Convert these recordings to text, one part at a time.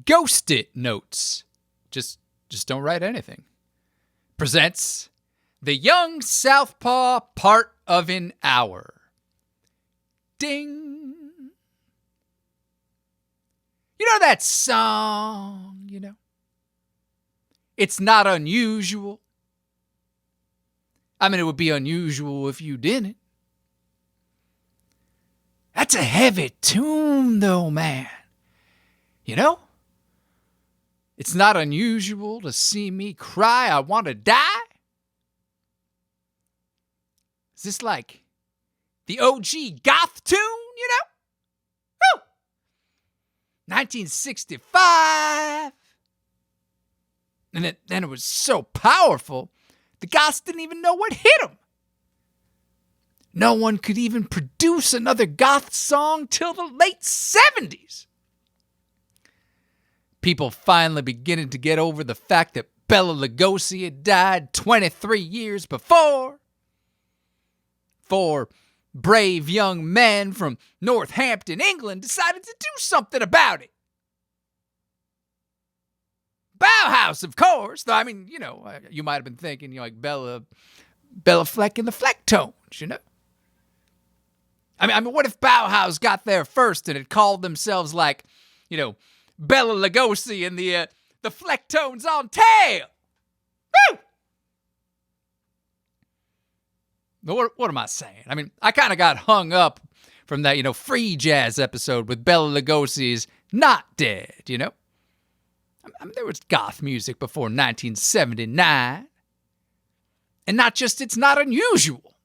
Ghost It Notes. Just don't write anything. Presents The Young Southpaw Part of an Hour. Ding. You know that song, It's not unusual. I mean, it would be unusual if you didn't. That's a heavy tune, though, man. It's not unusual to see me cry, I want to die. Is this like the OG Goth tune, Woo! 1965. And then it was so powerful, the Goths didn't even know what hit them. No one could even produce another Goth song till the late 70s. People finally beginning to get over the fact that Bela Lugosi had died 23 years before. 4 brave young men from Northampton, England decided to do something about it. Bauhaus, of course. Though, I mean, you might have been thinking, like Bela Fleck and the Flecktones, I mean, what if Bauhaus got there first and it called themselves like, Bela Lugosi and the Flecktones on tail? Woo! What am I saying? I mean, I kind of got hung up from that, free jazz episode with Bela Lugosi's Not Dead, I mean, there was goth music before 1979. And not just it's not unusual.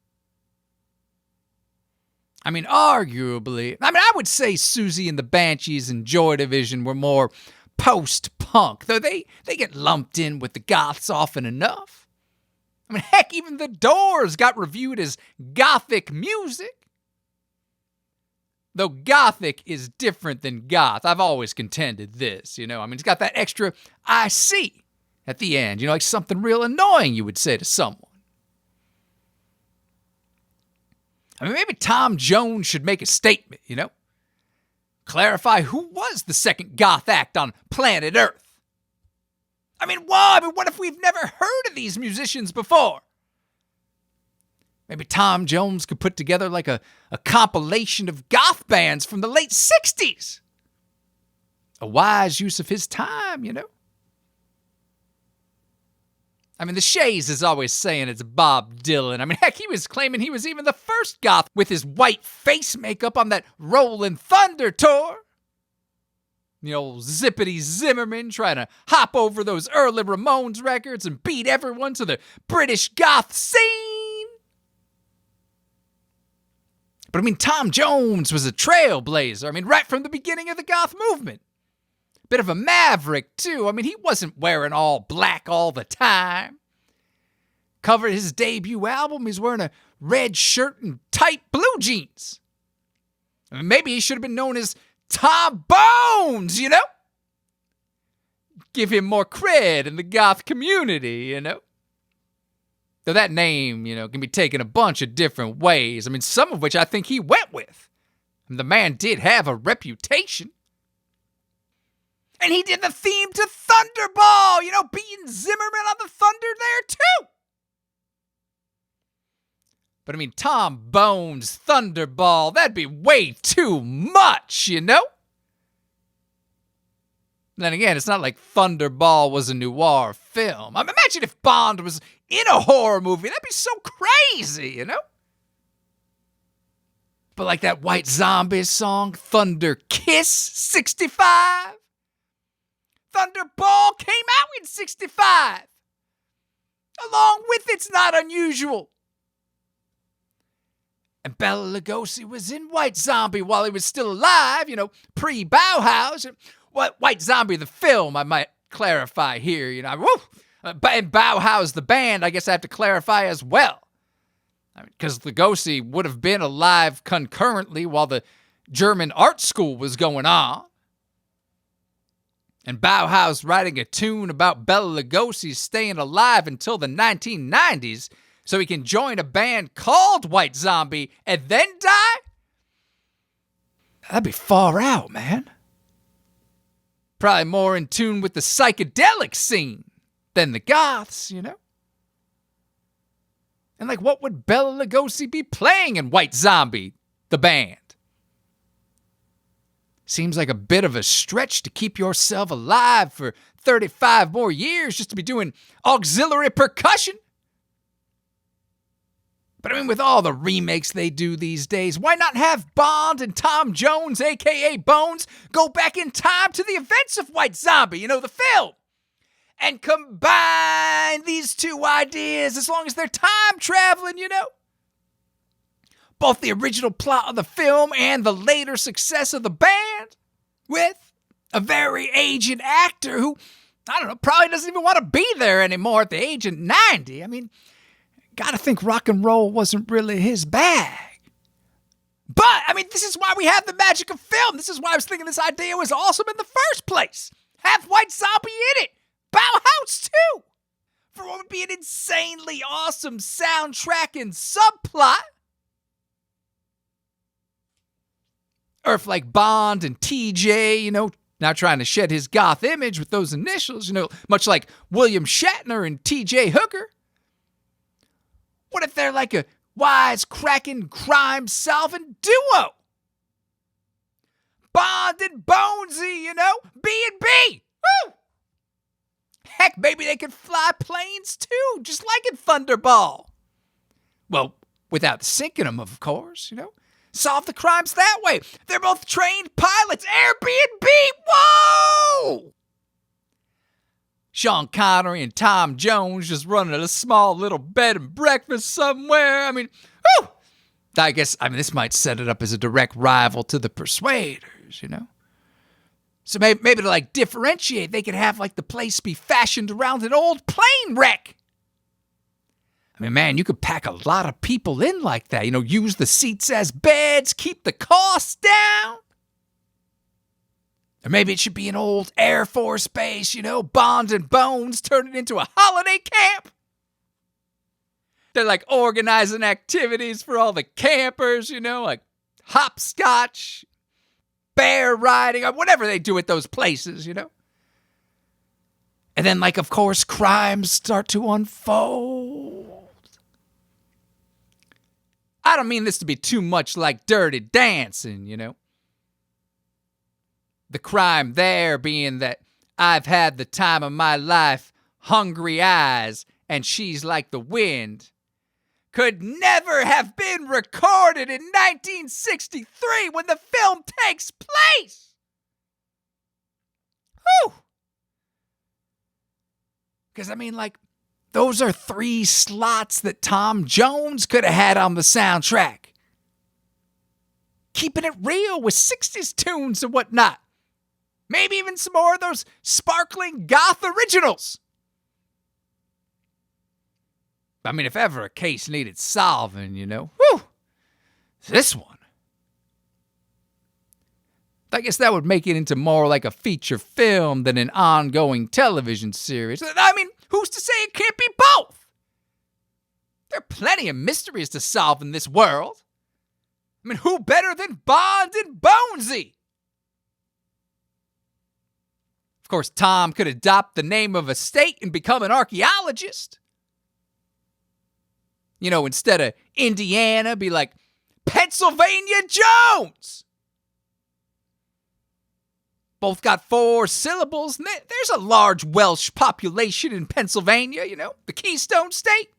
I mean, arguably, I would say Susie and the Banshees and Joy Division were more post-punk, though they get lumped in with the goths often enough. I mean, heck, even The Doors got reviewed as Gothic music. Though Gothic is different than goth. I've always contended this, I mean, it's got that extra IC at the end, like something real annoying you would say to someone. I mean, maybe Tom Jones should make a statement, Clarify who was the second goth act on planet Earth. I mean, what if we've never heard of these musicians before? Maybe Tom Jones could put together like a compilation of goth bands from the late 60s. A wise use of his time, I mean, the Shays is always saying it's Bob Dylan. I mean, heck, he was claiming he was even the first goth with his white face makeup on that Rollin' Thunder tour. The old Zippity Zimmerman trying to hop over those early Ramones records and beat everyone to the British goth scene. But I mean, Tom Jones was a trailblazer. I mean, right from the beginning of the goth movement. Bit of a maverick, too. I mean, he wasn't wearing all black all the time. Covered his debut album, he's wearing a red shirt and tight blue jeans. I mean, maybe he should have been known as Tom Bones, Give him more cred in the goth community, Though that name, can be taken a bunch of different ways. I mean, some of which I think he went with. And the man did have a reputation. And he did the theme to Thunderball, beating Zimmerman on the thunder there, too. But I mean, Tom Bones, Thunderball, that'd be way too much, Then again, it's not like Thunderball was a noir film. I mean, imagine if Bond was in a horror movie. That'd be so crazy, But like that White Zombie song, Thunder Kiss, 65. Thunderball came out in 65. Along with It's Not Unusual. And Bela Lugosi was in White Zombie while he was still alive, pre-Bauhaus. White Zombie, the film, I might clarify here, And Bauhaus, the band, I guess I have to clarify as well. Because Lugosi would have been alive concurrently while the German art school was going on. And Bauhaus writing a tune about Bela Lugosi staying alive until the 1990s so he can join a band called White Zombie and then die? That'd be far out, man. Probably more in tune with the psychedelic scene than the Goths, you know? And like, what would Bela Lugosi be playing in White Zombie, the band? Seems like a bit of a stretch to keep yourself alive for 35 more years just to be doing auxiliary percussion. But I mean, with all the remakes they do these days, why not have Bond and Tom Jones, a.k.a. Bones, go back in time to the events of White Zombie, you know, the film, and combine these two ideas as long as they're time traveling, you know? Both the original plot of the film and the later success of the band with a very aged actor who, I don't know, probably doesn't even want to be there anymore at the age of 90. I mean, gotta think rock and roll wasn't really his bag. But, I mean, this is why we have the magic of film. This is why I was thinking this idea was awesome in the first place. Have White Zombie in it. Bauhaus, too. For what would be an insanely awesome soundtrack and subplot. Or if like Bond and TJ, you know, now trying to shed his goth image with those initials, you know, much like William Shatner and TJ Hooker. What if they're like a wise-cracking, crime-solving duo? Bond and Bonesy, you know, B&B. Woo! Heck, maybe they could fly planes too, just like in Thunderball. Well, without sinking them, of course, you know. Solve the crimes that way. They're both trained pilots. Airbnb, whoa! Sean Connery and Tom Jones just running a small little bed and breakfast somewhere. I mean, whew! I guess, this might set it up as a direct rival to the Persuaders, you know? So maybe to like differentiate, they could have like the place be fashioned around an old plane wreck. I mean, man, you could pack a lot of people in like that. You know, use the seats as beds, keep the costs down. Or maybe it should be an old Air Force base, you know, Bond and Bones turn it into a holiday camp. They're like organizing activities for all the campers, you know, like hopscotch, bear riding, or whatever they do at those places, you know. And then, like, of course, crimes start to unfold. I don't mean this to be too much like Dirty Dancing, you know. The crime there being that I've had the time of my life, hungry eyes, and she's like the wind, could never have been recorded in 1963 when the film takes place. Whew! Because, like, those are 3 slots that Tom Jones could have had on the soundtrack. Keeping it real with 60s tunes and whatnot. Maybe even some more of those sparkling goth originals. If ever a case needed solving, you know. Whew! This one. I guess that would make it into more like a feature film than an ongoing television series. Who's to say it can't be both? There are plenty of mysteries to solve in this world. Who better than Bond and Bonesy? Of course, Tom could adopt the name of a state and become an archaeologist. You know, instead of Indiana, be like Pennsylvania Jones. Both got 4 syllables. There's a large Welsh population in Pennsylvania, you know, the Keystone State.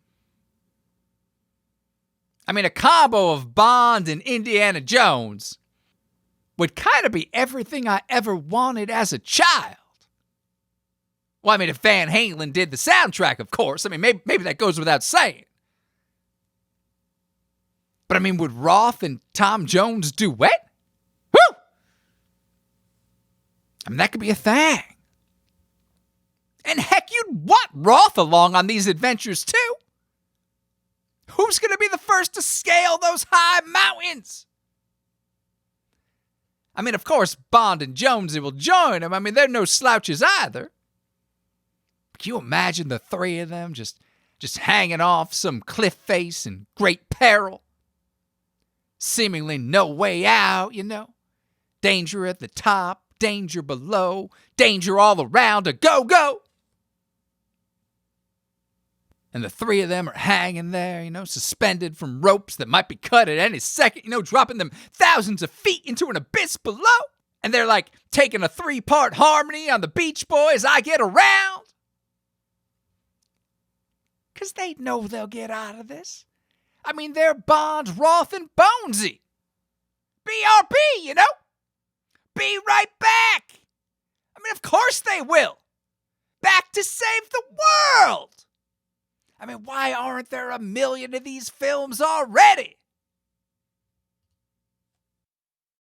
A combo of Bond and Indiana Jones would kind of be everything I ever wanted as a child. Well, if Van Halen did the soundtrack, of course. Maybe that goes without saying. But would Roth and Tom Jones duet? Whew! That could be a thing. And heck, you'd want Roth along on these adventures too. Who's going to be the first to scale those high mountains? Of course, Bond and Jonesy will join him. They're no slouches either. Can you imagine the 3 of them just hanging off some cliff face in great peril? Seemingly no way out, you know. Danger at the top, danger below, danger all around, a go-go. And the three of them are hanging there, suspended from ropes that might be cut at any second, dropping them thousands of feet into an abyss below. And they're like taking a 3-part harmony on the Beach Boys, I Get Around. Because they know they'll get out of this. I mean, they're Bond, Roth, and Bonesy. BRB, Be right back. I mean, of course they will. Back to save the world. I mean, why aren't there a million of these films already?